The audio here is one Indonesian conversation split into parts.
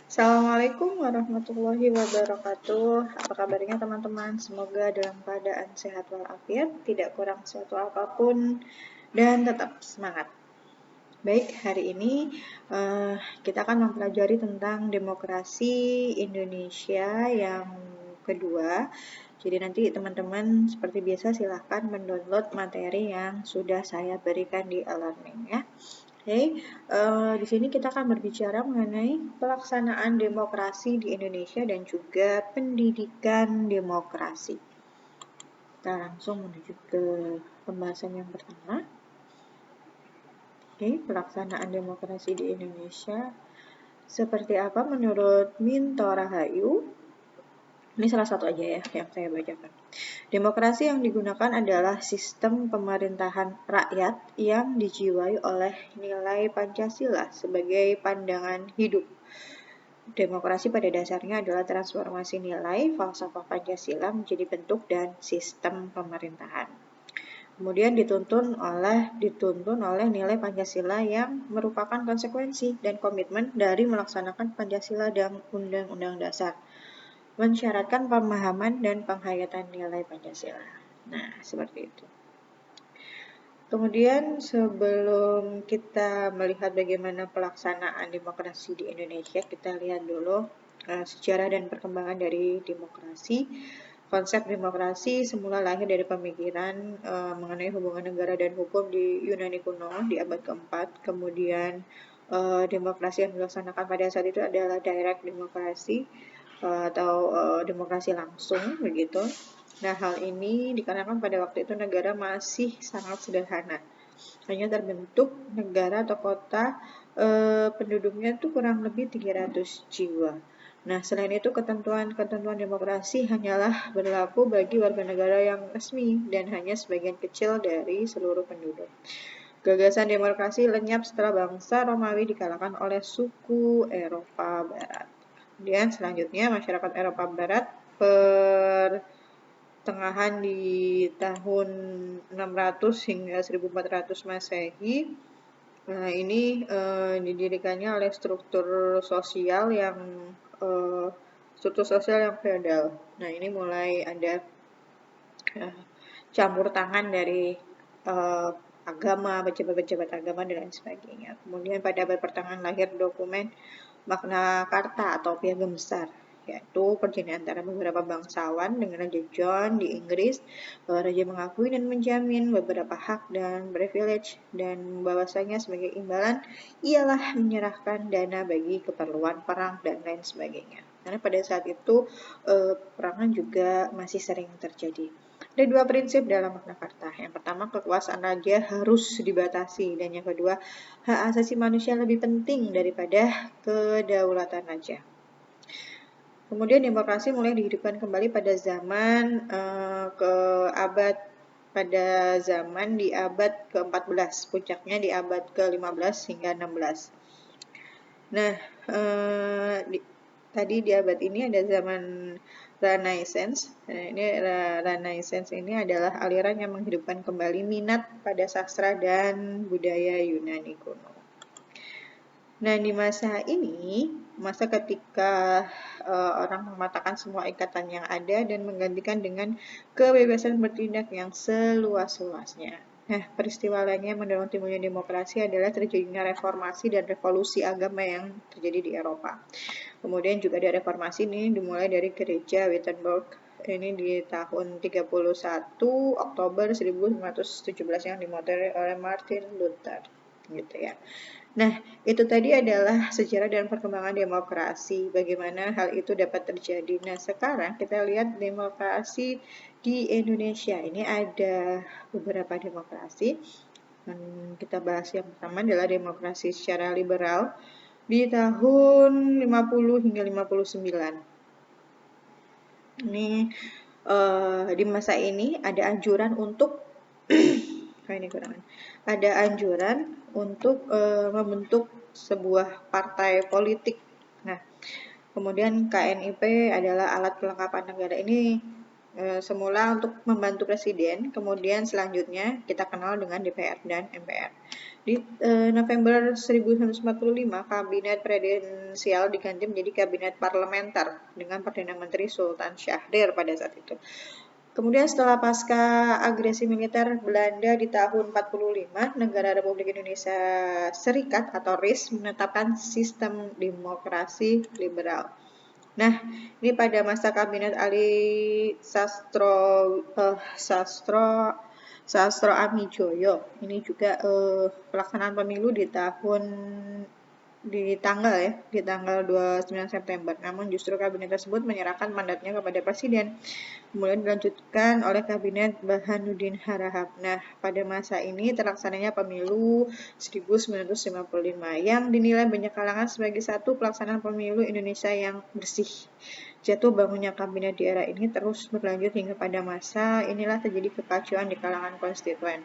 Assalamualaikum warahmatullahi wabarakatuh. Apa kabarnya teman-teman? Semoga dalam keadaan sehat walafiat, tidak kurang suatu apapun, dan tetap semangat. Baik, hari ini kita akan mempelajari tentang demokrasi Indonesia yang kedua. Jadi nanti teman-teman seperti biasa silahkan mendownload materi yang sudah saya berikan di e-learning ya. Oke, di sini kita akan berbicara mengenai pelaksanaan demokrasi di Indonesia dan juga pendidikan demokrasi. Kita langsung menuju ke pembahasan yang pertama. Oke, pelaksanaan demokrasi di Indonesia seperti apa menurut Minto Rahayu? Ini salah satu aja ya yang saya bacakan. Demokrasi yang digunakan adalah sistem pemerintahan rakyat yang dijiwai oleh nilai Pancasila sebagai pandangan hidup. Demokrasi pada dasarnya adalah transformasi nilai falsafah Pancasila menjadi bentuk dan sistem pemerintahan. Kemudian dituntun oleh nilai Pancasila yang merupakan konsekuensi dan komitmen dari melaksanakan Pancasila dan Undang-Undang Dasar, mensyaratkan pemahaman dan penghayatan nilai Pancasila. Nah, seperti itu. Kemudian sebelum kita melihat bagaimana pelaksanaan demokrasi di Indonesia, kita lihat dulu sejarah dan perkembangan dari demokrasi. Konsep demokrasi semula lahir dari pemikiran mengenai hubungan negara dan hukum di Yunani kuno di abad keempat. Kemudian demokrasi yang dilaksanakan pada saat itu adalah direct demokrasi atau demokrasi langsung begitu. Nah, hal ini dikarenakan pada waktu itu negara masih sangat sederhana. Hanya terbentuk negara atau kota penduduknya itu kurang lebih 300 jiwa. Nah, selain itu ketentuan-ketentuan demokrasi hanyalah berlaku bagi warga negara yang resmi dan hanya sebagian kecil dari seluruh penduduk. Gagasan demokrasi lenyap setelah bangsa Romawi dikalahkan oleh suku Eropa Barat. Kemudian selanjutnya masyarakat Eropa Barat pertengahan di tahun 600 hingga 1400 Masehi. Nah, ini didirikannya oleh struktur sosial yang feodal. Nah, ini mulai ada campur tangan dari agama, pejabat-pejabat agama dan lain sebagainya. Kemudian pada abad pertengahan lahir dokumen Magna Carta atau Piagam Besar, yaitu perjanjian antara beberapa bangsawan dengan Raja John di Inggris. Raja mengakui dan menjamin beberapa hak dan privilege dan bahwasanya sebagai imbalan ialah menyerahkan dana bagi keperluan perang dan lain sebagainya. Karena pada saat itu peperangan juga masih sering terjadi. Ada dua prinsip dalam Magna Carta. Yang pertama, kekuasaan raja harus dibatasi, dan yang kedua, hak asasi manusia lebih penting daripada kedaulatan raja. Kemudian demokrasi mulai dihidupkan kembali pada zaman di abad ke-14, puncaknya di abad ke-15 hingga 16. Nah, tadi di abad ini ada zaman Renaissance. Nah, ini Renaissance ini adalah aliran yang menghidupkan kembali minat pada sastra dan budaya Yunani kuno. Nah, di masa ini, masa ketika orang mematahkan semua ikatan yang ada dan menggantikan dengan kebebasan bertindak yang seluas-luasnya. Nah, peristiwa lainnya yang mendorong timbulnya demokrasi adalah terjadinya reformasi dan revolusi agama yang terjadi di Eropa. Kemudian juga ada reformasi ini dimulai dari gereja Wittenberg ini di tahun 31 Oktober 1517 yang dimotori oleh Martin Luther gitu ya. Nah, itu tadi adalah sejarah dan perkembangan demokrasi, bagaimana hal itu dapat terjadi. Nah, sekarang kita lihat demokrasi di Indonesia. Ini ada beberapa demokrasi. Kita bahas yang pertama adalah demokrasi secara liberal di tahun 50 hingga 59. Ini di masa ini ada anjuran untuk membentuk sebuah partai politik. Nah, kemudian KNIP adalah alat kelengkapan negara. Ini semula untuk membantu presiden, kemudian selanjutnya kita kenal dengan DPR dan MPR. Di November 1945, kabinet presidensial diganti menjadi kabinet parlementer dengan Perdana Menteri Sultan Syahrir pada saat itu. Kemudian setelah pasca agresi militer Belanda di tahun 45, negara Republik Indonesia Serikat atau RIS menetapkan sistem demokrasi liberal. Nah, ini pada masa kabinet Ali Sastro Amijoyo. Ini juga pelaksanaan pemilu di tanggal 29 September. Namun justru kabinet tersebut menyerahkan mandatnya kepada presiden. Kemudian dilanjutkan oleh kabinet Burhanuddin Harahap. Nah, pada masa ini terlaksananya pemilu 1955 yang dinilai banyak kalangan sebagai satu pelaksanaan pemilu Indonesia yang bersih. Jatuh bangunnya kabinet di era ini terus berlanjut hingga pada masa inilah terjadi kekacauan di kalangan konstituen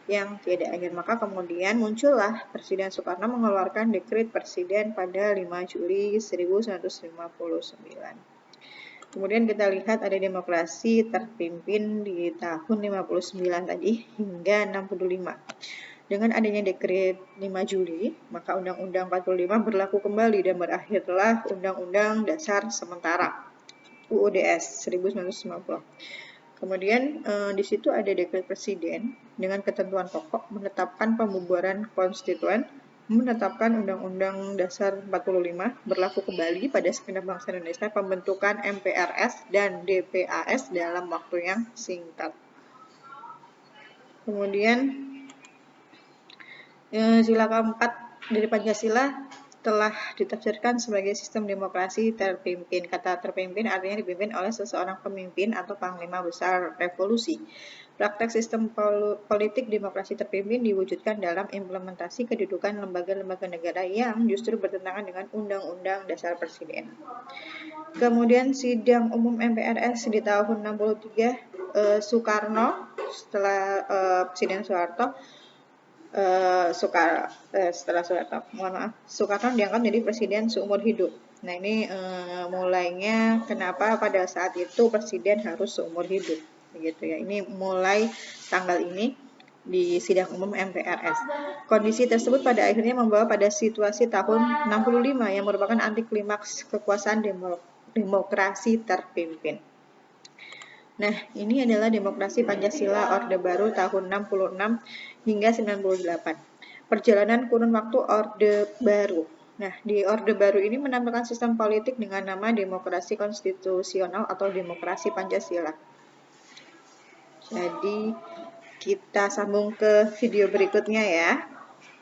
yang tiada akhir. Maka kemudian muncullah Presiden Soekarno mengeluarkan dekret presiden pada 5 Juli 1959. Kemudian kita lihat ada demokrasi terpimpin di tahun 59 tadi hingga 65. Dengan adanya dekret 5 Juli, maka Undang-Undang 45 berlaku kembali dan berakhirlah Undang-Undang Dasar Sementara UUDS 1950. Kemudian di situ ada dekret presiden dengan ketentuan pokok menetapkan pembubaran konstituen, menetapkan Undang-Undang Dasar 45 berlaku kembali pada segenap bangsa Indonesia, pembentukan MPRS dan DPAS dalam waktu yang singkat. Kemudian sila keempat dari Pancasila telah ditafsirkan sebagai sistem demokrasi terpimpin. Kata terpimpin artinya dipimpin oleh seseorang pemimpin atau panglima besar revolusi. Praktek sistem politik demokrasi terpimpin diwujudkan dalam implementasi kedudukan lembaga-lembaga negara yang justru bertentangan dengan Undang-Undang Dasar Presiden. Kemudian sidang umum MPRS di tahun 63, Soekarno setelah Presiden Soeharto Soekarno diangkat menjadi presiden seumur hidup. Nah, ini mulainya kenapa pada saat itu presiden harus seumur hidup, begitu ya. Ini mulai tanggal ini di sidang umum MPRS. Kondisi tersebut pada akhirnya membawa pada situasi tahun 65 yang merupakan anti klimaks kekuasaan demokrasi terpimpin. Nah, ini adalah demokrasi Pancasila Orde Baru tahun 66 hingga 98. Perjalanan kurun waktu Orde Baru. Nah, di Orde Baru ini menampilkan sistem politik dengan nama demokrasi konstitusional atau demokrasi Pancasila. Jadi, kita sambung ke video berikutnya ya.